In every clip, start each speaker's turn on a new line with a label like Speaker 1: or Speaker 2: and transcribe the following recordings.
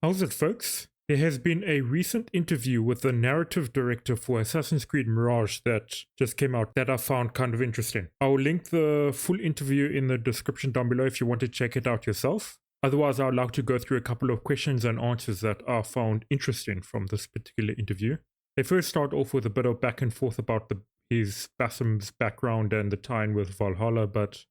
Speaker 1: How's it, folks? There has been a recent interview with the narrative director for Assassin's Creed Mirage that just came out that I found kind of interesting. I'll link the full interview in the description down below if you want to check it out yourself. Otherwise, I'd like to go through a couple of questions and answers that I found interesting from this particular interview. They first start off with a bit of back and forth about his Basim's background and the tie-in with Valhalla, but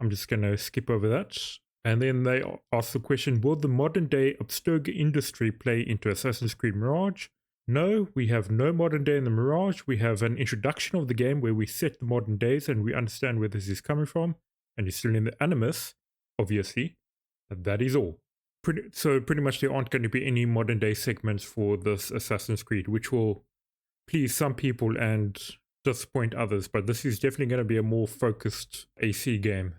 Speaker 1: I'm just going to skip over that. And then they ask the question, will the modern day Abstergo industry play into Assassin's Creed Mirage? No, we have no modern day in the Mirage. We have an introduction of the game where we set the modern days and we understand where this is coming from. And you're still in the Animus, obviously. But that is all. Pretty much there aren't going to be any modern day segments for this Assassin's Creed, which will please some people and disappoint others. But this is definitely going to be a more focused AC game.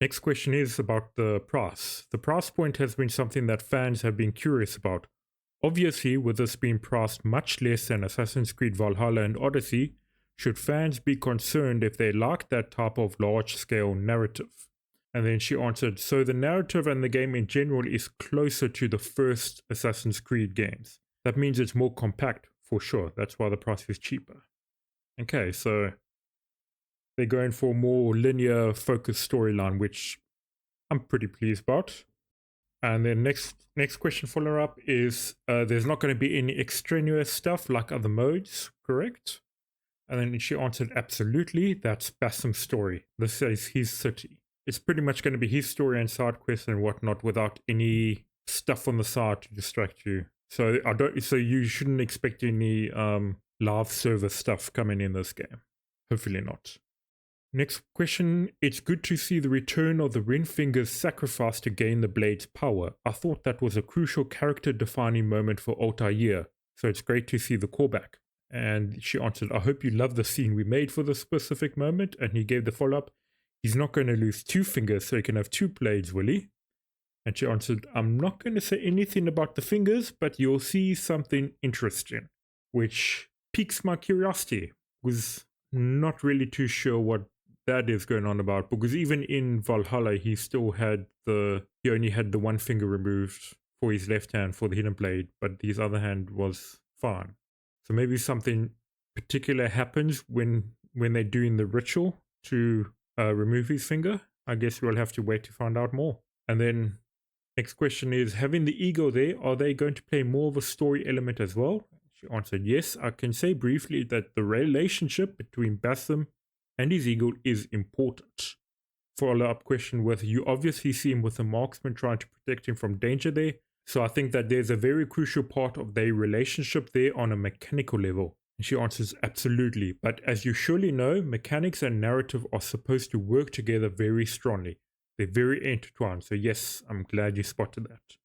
Speaker 1: Next question is about the price. The price point has been something that fans have been curious about. Obviously, with this being priced much less than Assassin's Creed Valhalla and Odyssey, should fans be concerned if they like that type of large-scale narrative? And then she answered, so the narrative and the game in general is closer to the first Assassin's Creed games. That means it's more compact, for sure. That's why the price is cheaper. Okay, so they're going for a more linear focused storyline, which I'm pretty pleased about. And then next question follow up is there's not going to be any extraneous stuff like other modes, correct? And then she answered, absolutely, that's Basim's story. This is his city. It's pretty much going to be his story and side quests and whatnot without any stuff on the side to distract you. So you shouldn't expect any live service stuff coming in this game. Hopefully not. Next question, it's good to see the return of the ring finger's sacrifice to gain the blade's power. I thought that was a crucial character-defining moment for Altair, so it's great to see the callback. And she answered, I hope you love the scene we made for this specific moment, and he gave the follow-up, he's not going to lose two fingers so he can have two blades, will he? And she answered, I'm not going to say anything about the fingers, but you'll see something interesting, which piques my curiosity. Was not really too sure what that is going on about, because even in Valhalla he only had the one finger removed for his left hand for the hidden blade, but his other hand was fine. So maybe something particular happens when they're doing the ritual to remove his finger. I guess we'll have to wait to find out more. And then next question is, having the eagle there, are they going to play more of a story element as well? She answered, yes, I can say briefly that the relationship between Basim and his eagle is important. Follow-up question with, you obviously see him with the marksman trying to protect him from danger there, so I think that there's a very crucial part of their relationship there on a mechanical level. And she answers, absolutely, but as you surely know, mechanics and narrative are supposed to work together very strongly. They're very intertwined, so yes, I'm glad you spotted that.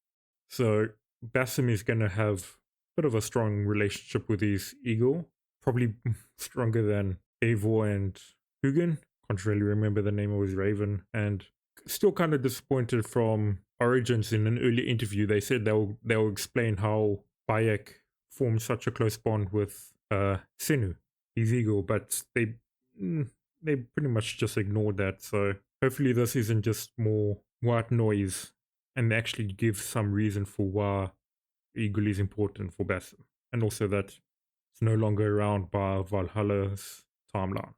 Speaker 1: So Basim is going to have a bit of a strong relationship with his eagle, probably stronger than Eivor and Hugin. Can't really remember the name of his raven, and still kind of disappointed from Origins. In an early interview they said they'll explain how Bayek formed such a close bond with Senu, his eagle, but they pretty much just ignored that. So hopefully this isn't just more white noise and actually gives some reason for why eagle is important for Basim, and also that it's no longer around by Valhalla's timeline.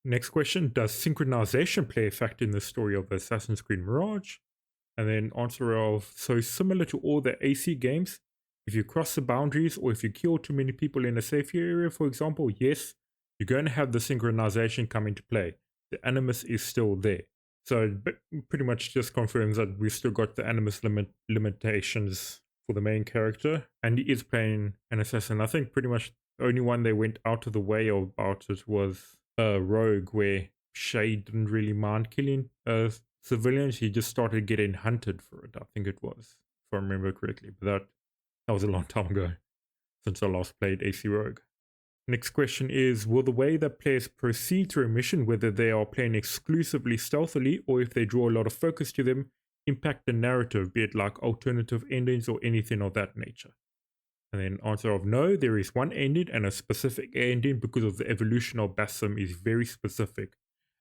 Speaker 1: Next question, does synchronization play a factor in the story of Assassin's Creed Mirage? And then answer of, so similar to all the AC games, if you cross the boundaries or if you kill too many people in a safe area, for example, yes, you're going to have the synchronization come into play. The Animus is still there. So it pretty much just confirms that we've still got the Animus limitations for the main character, and he is playing an assassin. I think pretty much the only one they went out of the way about it was Rogue, where Shay didn't really mind killing civilians. He just started getting hunted for it, I think it was, if I remember correctly. But that was a long time ago since I last played AC Rogue. Next question is, will the way that players proceed through a mission, whether they are playing exclusively stealthily or if they draw a lot of focus to them, impact the narrative, be it like alternative endings or anything of that nature? And then answer of no, there is one ending, and a specific ending because of the evolution of Basim is very specific,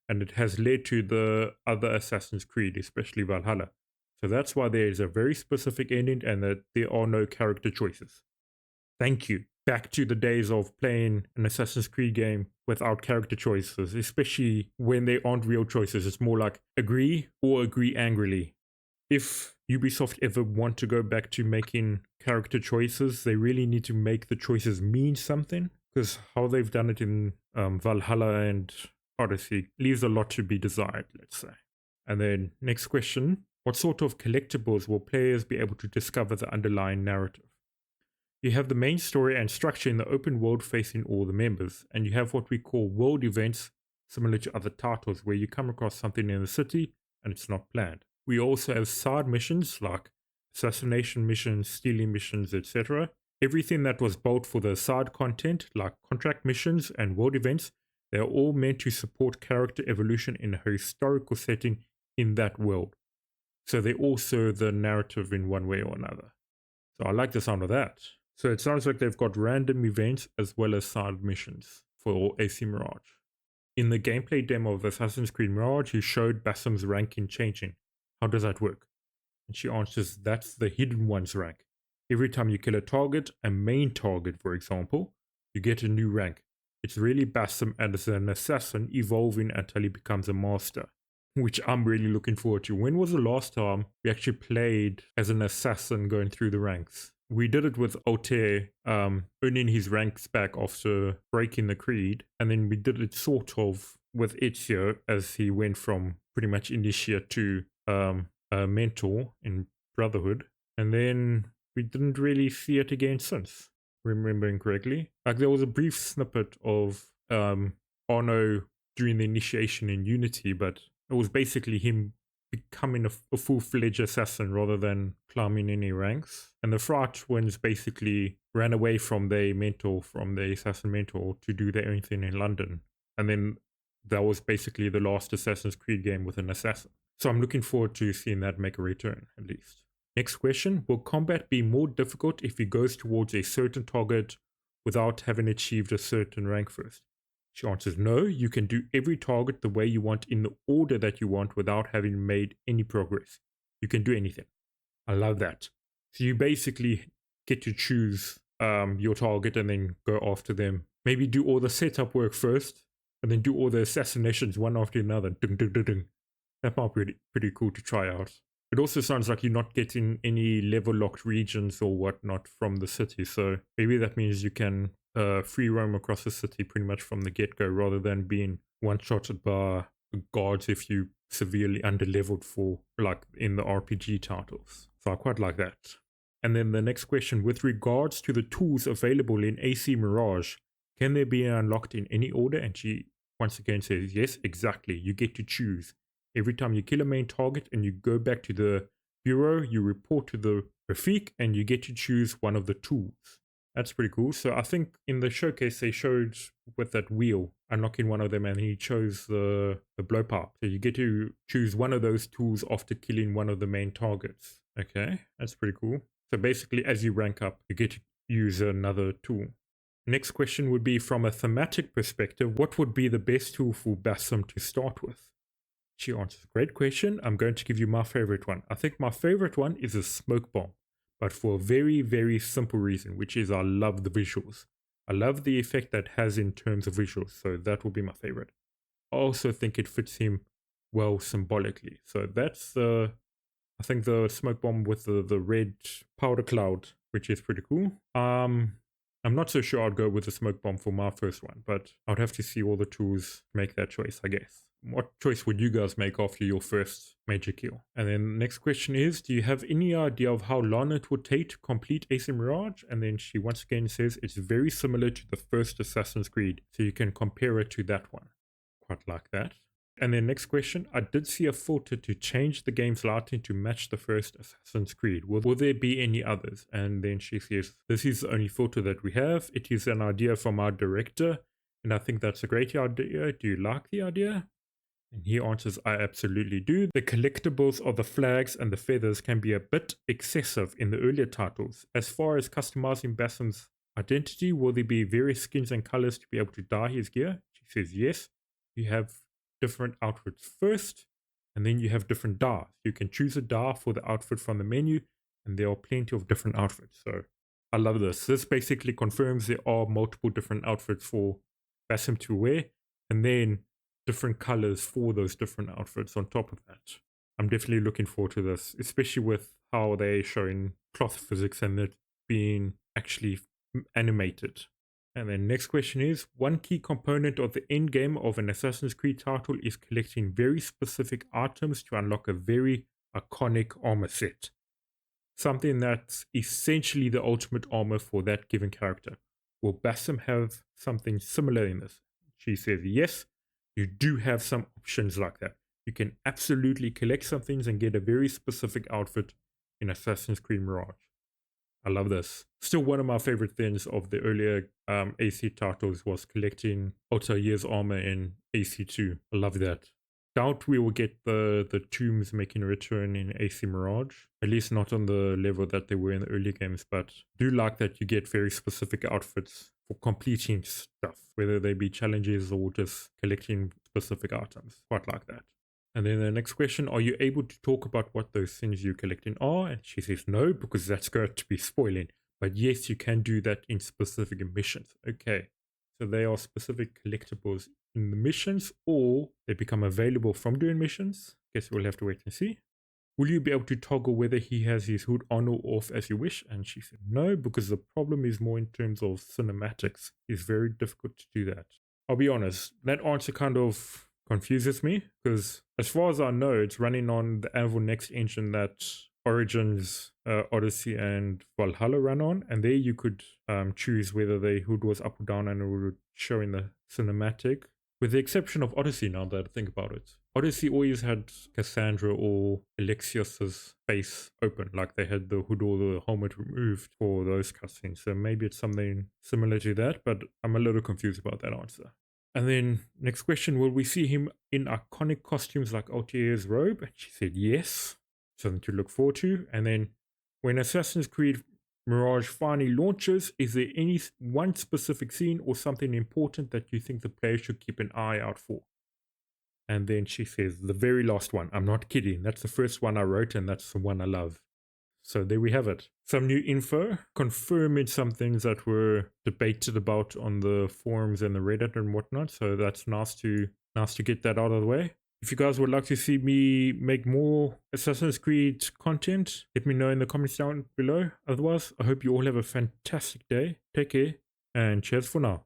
Speaker 1: and it has led to the other Assassin's Creed, especially Valhalla. So that's why there is a very specific ending and that there are no character choices. Thank you. Back to the days of playing an Assassin's Creed game without character choices, especially when they aren't real choices. It's more like agree or agree angrily. If Ubisoft ever want to go back to making character choices, they really need to make the choices mean something, because how they've done it in Valhalla and Odyssey leaves a lot to be desired, let's say. And then next question, what sort of collectibles will players be able to discover the underlying narrative? You have the main story and structure in the open world facing all the members, and you have what we call world events similar to other titles where you come across something in the city and it's not planned. We also have side missions like assassination missions, stealing missions, etc. Everything that was built for the side content like contract missions and world events, they are all meant to support character evolution in a historical setting in that world. So they all serve the narrative in one way or another. So I like the sound of that. So it sounds like they've got random events as well as side missions for AC Mirage. In the gameplay demo of Assassin's Creed Mirage, he showed Basim's ranking changing. How does that work? And she answers, that's the hidden one's rank. Every time you kill a target, a main target for example, you get a new rank. It's really Basim as an assassin evolving until he becomes a master, which I'm really looking forward to. When was the last time we actually played as an assassin going through the ranks? We did it with Altair, earning his ranks back after breaking the creed, and then we did it sort of with Ezio as he went from pretty much initiate to a mentor in Brotherhood, and then we didn't really see it again since, remembering correctly. Like there was a brief snippet of Arno during the initiation in Unity, but it was basically him becoming a full-fledged assassin rather than climbing any ranks. And the Friar twins basically ran away from their mentor, from their assassin mentor, to do their own thing in London. And then that was basically the last Assassin's Creed game with an assassin. So I'm looking forward to seeing that make a return, at least. Next question, will combat be more difficult if he goes towards a certain target without having achieved a certain rank first? She answers, no, you can do every target the way you want in the order that you want without having made any progress. You can do anything. I love that. So you basically get to choose your target and then go after them. Maybe do all the setup work first and then do all the assassinations one after another. Dun, dun, dun, dun. That might be pretty cool to try out. It also sounds like you're not getting any level locked regions or whatnot from the city. So maybe that means you can free roam across the city pretty much from the get-go rather than being one-shotted by guards if you severely under-leveled for like in the RPG titles. So I quite like that. And then the next question, with regards to the tools available in AC Mirage, can they be unlocked in any order? And she once again says, yes, exactly. You get to choose. Every time you kill a main target and you go back to the bureau, you report to the Rafik and you get to choose one of the tools. That's pretty cool. So I think in the showcase they showed with that wheel unlocking one of them and he chose the blow pipe. So you get to choose one of those tools after killing one of the main targets. Okay, that's pretty cool. So basically as you rank up, you get to use another tool. Next question would be, from a thematic perspective, what would be the best tool for Basim to start with? She answers, great question. I'm going to give you my favorite one. I think my favorite one is a smoke bomb, but for a very, very simple reason, which is I love the visuals. I love the effect that has in terms of visuals, so that will be my favorite. I also think it fits him well symbolically. So that's I think the smoke bomb with the red powder cloud, which is pretty cool. I'm not so sure I'd go with the smoke bomb for my first one, but I'd have to see all the tools make that choice, I guess. What choice would you guys make after your first major kill? And then the next question is, do you have any idea of how long it would take to complete AC Mirage? And then she once again says it's very similar to the first Assassin's Creed, so you can compare it to that one. Quite like that. And then next question, I did see a filter to change the game's lighting to match the first Assassin's Creed. Will there be any others? And then she says, this is the only filter that we have. It is an idea from our director, and I think that's a great idea. Do you like the idea? And he answers, I absolutely do. The collectibles of the flags and the feathers can be a bit excessive in the earlier titles. As far as customizing Basim's identity, will there be various skins and colors to be able to dye his gear? She says, yes. You have different outfits first, And then you have different DAs. You can choose a DA for the outfit from the menu, and there are plenty of different outfits. So I love this. This basically confirms there are multiple different outfits for Basim to wear, and then different colors for those different outfits on top of that. I'm definitely looking forward to this, especially with how they're showing cloth physics and it being actually animated. And then next question is, one key component of the end game of an Assassin's Creed title is collecting very specific items to unlock a very iconic armor set. Something that's essentially the ultimate armor for that given character. Will Basim have something similar in this? She says yes, you do have some options like that. You can absolutely collect some things and get a very specific outfit in Assassin's Creed Mirage. I love this. Still one of my favorite things of the earlier AC titles was collecting Altair's armor in AC2. I love that. Doubt we will get the tombs making a return in AC Mirage. At least not on the level that they were in the earlier games, but do like that you get very specific outfits for completing stuff, whether they be challenges or just collecting specific items. Quite like that. And then the next question, are you able to talk about what those things you're collecting are? And she says no, because that's going to be spoiling. But yes, you can do that in specific missions. Okay, so they are specific collectibles in the missions, or they become available from doing missions. Guess we'll have to wait and see. Will you be able to toggle whether he has his hood on or off as you wish? And she said no, because the problem is more in terms of cinematics. It's very difficult to do that. I'll be honest, that answer kind of confuses me, because as far as I know, it's running on the Anvil Next engine that Origins, Odyssey, and Valhalla run on, and there you could choose whether the hood was up or down, and it would show in the cinematic, with the exception of Odyssey. Now that I think about it, Odyssey always had Cassandra or Alexios's face open, like they had the hood or the helmet removed for those cutscenes. So maybe it's something similar to that, but I'm a little confused about that answer. And then next question, will we see him in iconic costumes like Altair's robe? And she said yes, something to look forward to. And then when Assassin's Creed Mirage finally launches, is there any one specific scene or something important that you think the player should keep an eye out for? And then she says, the very last one. I'm not kidding. That's the first one I wrote, and that's the one I love. So there we have it. Some new info, confirming some things that were debated about on the forums and the Reddit and whatnot. So that's nice to get that out of the way. If you guys would like to see me make more Assassin's Creed content, let me know in the comments down below. Otherwise, I hope you all have a fantastic day. Take care, and cheers for now.